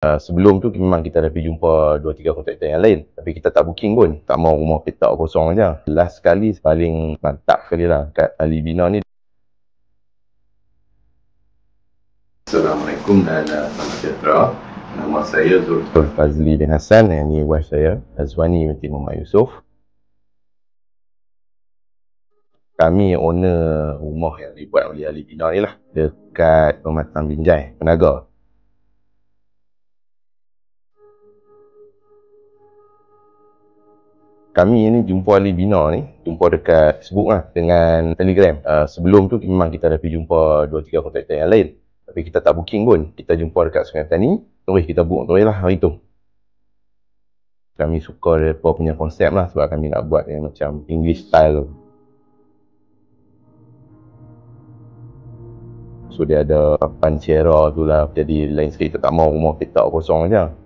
Sebelum tu memang kita dah pergi jumpa 2-3 kontraktor yang lain, tapi kita tak booking pun, tak mau rumah petak kosong aja. Last sekali paling mantap sekali lah kat Ali Bina ni. Assalamualaikum dan salam sejahtera. Nama saya Zulful Fazli bin Hassan, yang ni wife saya Azwani binti Muhammad Yusof. Kami owner rumah yang dibuat oleh Ali Bina ni lah, dekat Pematang Binjai, Penaga. Kami ni jumpa Ali Bina ni, jumpa dekat Facebook lah, dengan Telegram. Sebelum tu memang kita dah pergi jumpa 2-3 kontraktor yang lain, tapi kita tak booking pun. Kita jumpa dekat Sungai Petani, terus kita book terus lah hari tu. Kami suka mereka punya konsep lah, sebab kami nak buat yang macam English style. So dia ada papan Sierra tu lah, jadi lain sekali kita tak mau rumah petak kosong aja.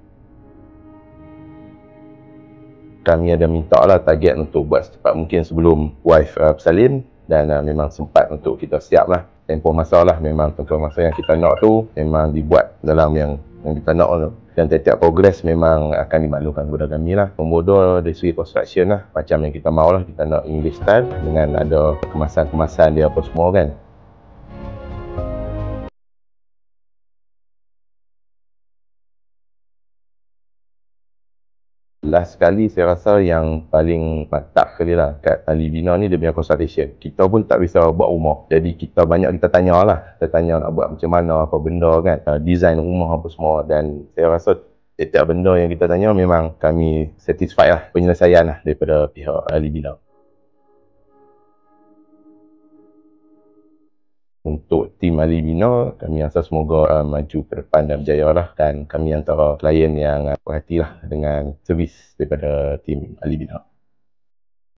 Kami ada minta lah target untuk buat secepat mungkin sebelum wife bersalin, dan memang sempat untuk kita siap lah. Tempoh masa lah, memang tempoh masa yang kita nak tu memang dibuat dalam yang kita nak tu. Dan tiap-tiap progress memang akan dimaklumkan kepada kami lah. Nombor 2 dari segi construction lah, macam yang kita mau lah, kita nak English style dengan ada kemasan-kemasan dia apa semua kan. Last sekali saya rasa yang paling mantap sekali lah kat Ali Bina ni, dia punya consultation. Kita pun tak bisa buat rumah, jadi kita tanya lah. Kita tanya nak buat macam mana, apa benda kan, design rumah apa semua. Dan saya rasa setiap benda yang kita tanya memang kami satisfied lah, penyelesaian lah daripada pihak Ali Bina. Untuk tim Ali Bina, kami rasa semoga maju ke depan dan berjaya lah. Dan kami antara klien yang berhati lah dengan servis daripada tim Ali Bina.